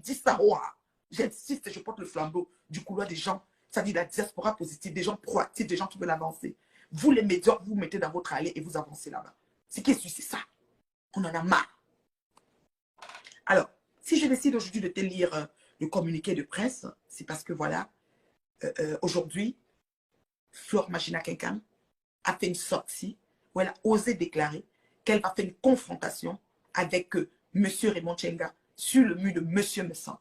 dis ça, ouah, j'insiste, je porte le flambeau du couloir des gens, c'est-à-dire la diaspora positive, des gens proactifs, des gens qui veulent avancer. Vous, les médias, vous mettez dans votre allée et vous avancez là-bas. Ce qui est sûr, c'est ça. On en a marre. Alors, si je décide aujourd'hui de te lire le communiqué de presse, c'est parce que voilà, aujourd'hui, Flore Magina Kenkam a fait une sortie où elle a osé déclarer qu'elle va faire une confrontation avec M. Raymond Tchenga sur le mur de M. Messan.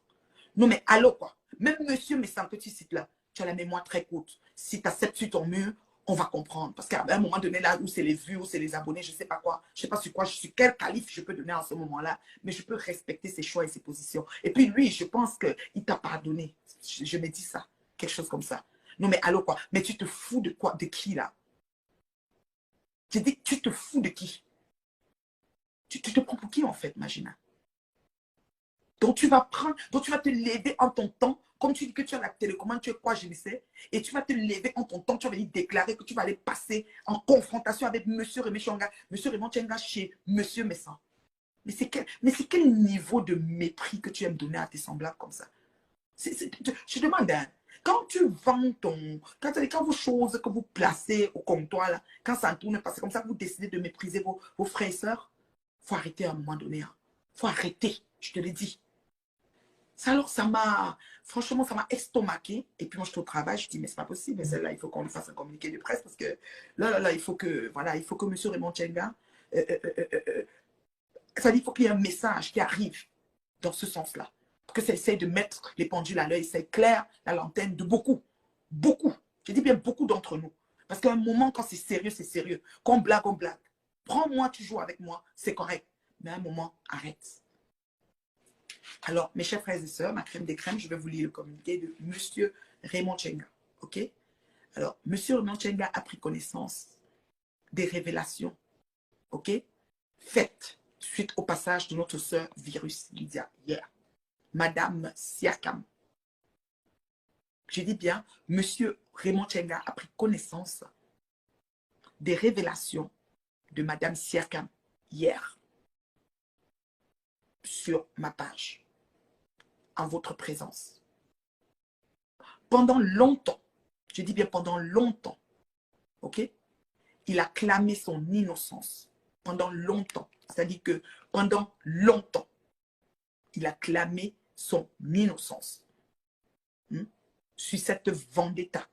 Non mais allô quoi, même M. Messan que tu cites là, tu as la mémoire très courte. Si tu acceptes sur ton mur, on va comprendre. Parce qu'à un moment donné là, où c'est les vues, où c'est les abonnés, je ne sais pas quoi, je ne sais pas sur quoi, je suis quel calife je peux donner en ce moment-là, mais je peux respecter ses choix et ses positions. Et puis lui, je pense qu'il t'a pardonné. Je me dis ça, quelque chose comme ça. Non mais allô quoi, mais tu te fous de quoi, de qui là? J'ai dit, tu te fous de qui? Tu te prends pour qui en fait, Magina? Donc tu vas te lever en ton temps, comme tu dis que tu as la télécommande, tu es quoi, je ne sais, et tu vas te lever en ton temps, tu vas venir déclarer que tu vas aller passer en confrontation avec M. Raymond Tchenga, M. Raymond Tchenga chez M. Messan. Mais c'est quel niveau de mépris que tu aimes donner à tes semblables comme ça? Je demande, hein, quand tu vends quand vos choses que vous placez au comptoir, là, quand ça tourne, parce que comme ça, vous décidez de mépriser vos frères et sœurs, il faut arrêter à un moment donné. Il faut arrêter, je te l'ai dit. Ça, alors, franchement, ça m'a estomaqué. Et puis moi, je suis au travail, je dis, mais c'est pas possible. Mais celle-là, il faut qu'on lui fasse un communiqué de presse parce que là, il faut que M. Raymond Tchenga, ça dit, il faut qu'il y ait un message qui arrive dans ce sens-là. Pour que ça essaye de mettre les pendules à l'œil, c'est clair, la lanterne de beaucoup. Beaucoup. Je dis bien beaucoup d'entre nous. Parce qu'à un moment, quand c'est sérieux, c'est sérieux. Quand on blague, on blague. Prends-moi, tu joues avec moi, c'est correct. Mais à un moment, arrête. Alors, mes chers frères et sœurs, ma crème des crèmes, je vais vous lire le communiqué de M. Raymond Tchenga. OK? Alors, M. Raymond Tchenga a pris connaissance des révélations, OK, faites suite au passage de notre sœur Virus Lydia hier. Madame Siakam. J'ai dit bien, M. Raymond Tchenga a pris connaissance des révélations de Madame Siakam hier sur ma page, en votre présence. Pendant longtemps, je dis bien pendant longtemps, ok, il a clamé son innocence. Pendant longtemps. C'est-à-dire que pendant longtemps, il a clamé son innocence. Sur cette vendetta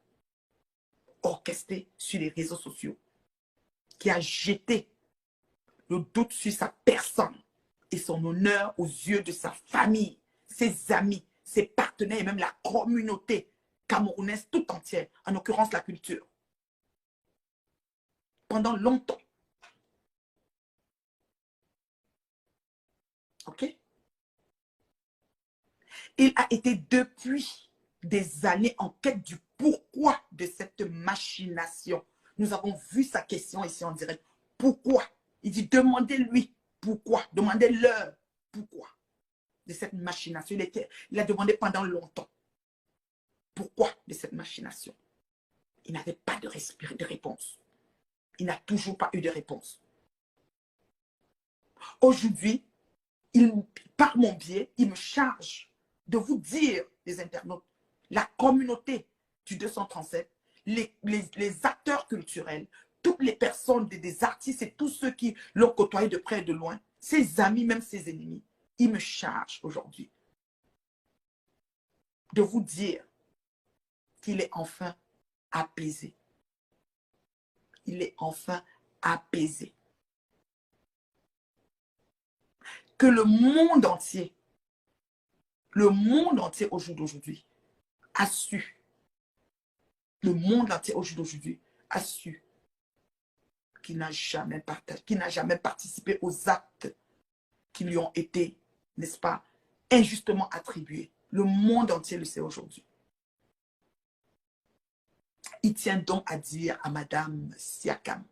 orchestrée sur les réseaux sociaux qui a jeté le doute sur sa personne et son honneur aux yeux de sa famille, ses amis, ses partenaires et même la communauté camerounaise tout entière, en l'occurrence la culture. Pendant longtemps. OK? Il a été depuis des années en quête du pourquoi de cette machination. Nous avons vu sa question ici en direct. Pourquoi? Il dit, demandez-lui pourquoi. Demandez-leur pourquoi de cette machination. Il a demandé pendant longtemps. Pourquoi de cette machination? Il n'avait pas de réponse. Il n'a toujours pas eu de réponse. Aujourd'hui, par mon biais, il me charge de vous dire, les internautes, la communauté du 237, les acteurs culturels, toutes les personnes, des artistes et tous ceux qui l'ont côtoyé de près et de loin, ses amis, même ses ennemis, il me charge aujourd'hui de vous dire qu'il est enfin apaisé. Il est enfin apaisé. Que le monde entier au jour d'aujourd'hui a su, le monde entier au jour d'aujourd'hui a su qu'il n'a jamais participé aux actes qui lui ont été, n'est-ce pas, injustement attribués. Le monde entier le sait aujourd'hui. Il tient donc à dire à Madame Siakam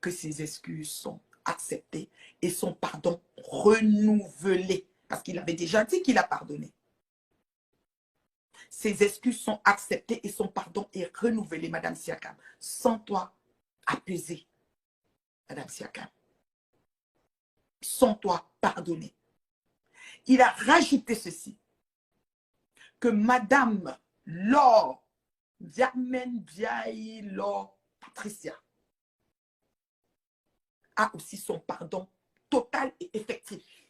que ses excuses sont acceptées et son pardon renouvelé. Parce qu'il avait déjà dit qu'il a pardonné. Ses excuses sont acceptées et son pardon est renouvelé, Madame Siakam. Sens-toi apaisée, Madame Siakam. Sens-toi pardonnée. Il a rajouté ceci. que Madame Laure Diarmen Biaï Laure Patricia a aussi son pardon total et effectif.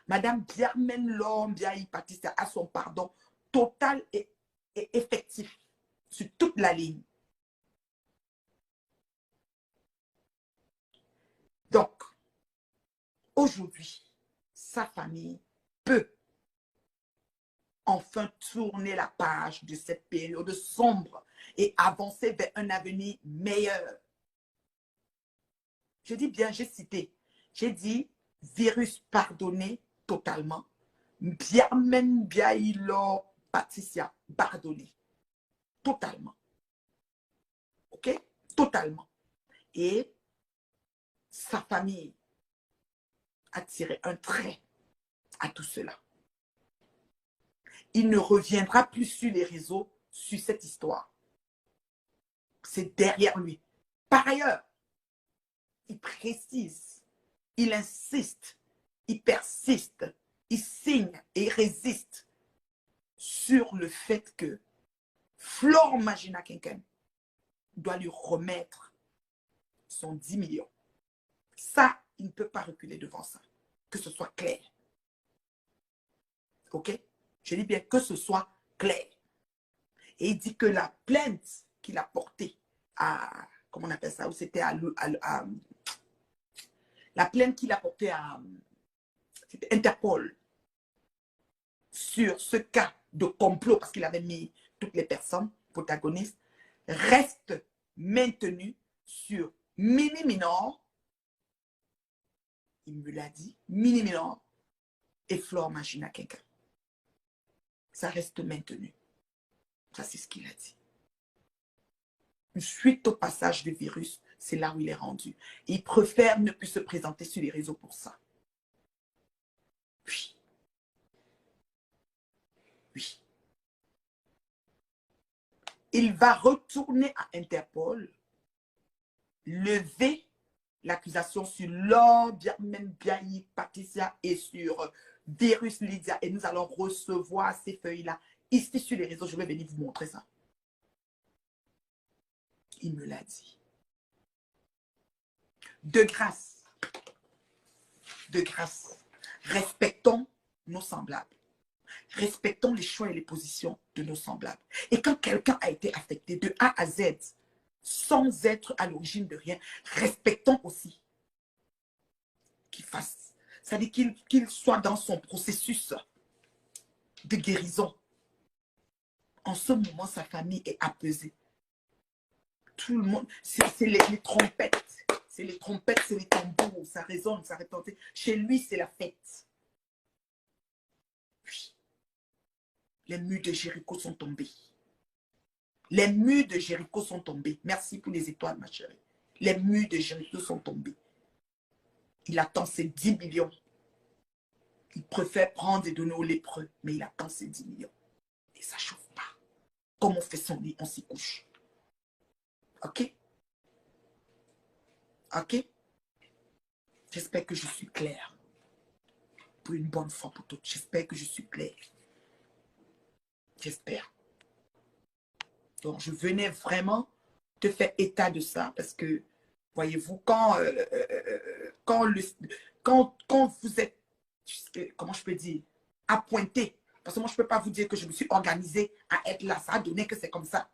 Madame Diarmen Laure Biaï Patricia a son pardon total et effectif sur toute la ligne. Donc, aujourd'hui, sa famille peut enfin tourner la page de cette période sombre et avancer vers un avenir meilleur. Je dis bien, j'ai cité, j'ai dit virus pardonné totalement, Biarmen Biaïlo Patricia pardonné totalement. Ok? Totalement. Et sa famille a tiré un trait à tout cela. Il ne reviendra plus sur les réseaux sur cette histoire. C'est derrière lui. Par ailleurs, il précise, il insiste, il persiste, il signe et résiste sur le fait que Flore Magina Kenken doit lui remettre son 10 millions. Ça, il ne peut pas reculer devant ça. Que ce soit clair. Ok? Je dis bien que ce soit clair. Et il dit que la plainte qu'il a portée à, comment on appelle ça, où c'était la plainte qu'il a portée à Interpol sur ce cas de complot, parce qu'il avait mis toutes les personnes protagonistes, reste maintenue sur Mini Minor, il me l'a dit, Mini Minor et Flore Magina Kenken. Ça reste maintenu. Ça, c'est ce qu'il a dit. Suite au passage du virus, c'est là où il est rendu. Il préfère ne plus se présenter sur les réseaux pour ça. Oui. Oui. Il va retourner à Interpol, lever l'accusation sur Laure Diarmen Biaï Patricia et sur Virus Lydia. Et nous allons recevoir ces feuilles-là ici sur les réseaux. Je vais venir vous montrer ça. Il me l'a dit. De grâce, respectons nos semblables. Respectons les choix et les positions de nos semblables. Et quand quelqu'un a été affecté de A à Z, sans être à l'origine de rien, respectons aussi qu'il fasse. C'est-à-dire qu'il soit dans son processus de guérison. En ce moment, sa famille est apaisée. Tout le monde, c'est les trompettes. C'est les trompettes, c'est les tambours. Ça résonne, ça retentit. Chez lui, c'est la fête. Oui. Les murs de Jéricho sont tombés. Les murs de Jéricho sont tombés. Merci pour les étoiles, ma chérie. Les murs de Jéricho sont tombés. Il attend ses 10 millions. Il préfère prendre et donner aux lépreux, mais il attend ses 10 millions. Et ça ne chauffe pas. Comme on fait son lit, on s'y couche. Ok? Ok? J'espère que je suis claire. Pour une bonne fois pour toutes. J'espère que je suis claire. J'espère. Donc, je venais vraiment te faire état de ça parce que, voyez-vous, quand vous êtes, comment je peux dire, appointé, parce que moi, je ne peux pas vous dire que je me suis organisée à être là. Ça a donné que c'est comme ça.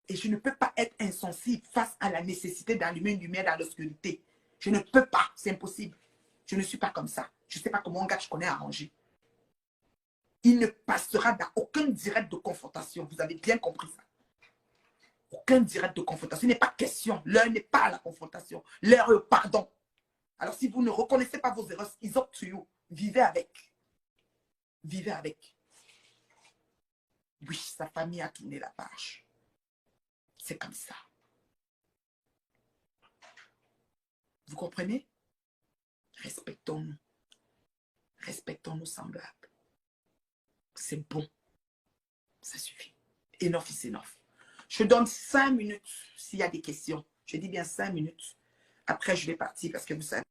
Et je ne peux pas être insensible face à la nécessité d'allumer une lumière dans l'obscurité. Je ne peux pas, c'est impossible. Je ne suis pas comme ça. Je ne sais pas comment un gars que je connais arranger. Il ne passera dans aucun direct de confrontation. Vous avez bien compris ça. Aucun direct de confrontation. Il n'est pas question. L'heure n'est pas à la confrontation. L'heure est au pardon. Alors si vous ne reconnaissez pas vos erreurs, it's up to you. Vivez avec. Vivez avec. Oui, sa famille a tourné la page. C'est comme ça. Vous comprenez? Respectons-nous. Respectons nos semblables. C'est bon. Ça suffit. Enough is enough. Je donne 5 minutes s'il y a des questions. Je dis bien 5 minutes. Après, je vais partir parce que vous savez.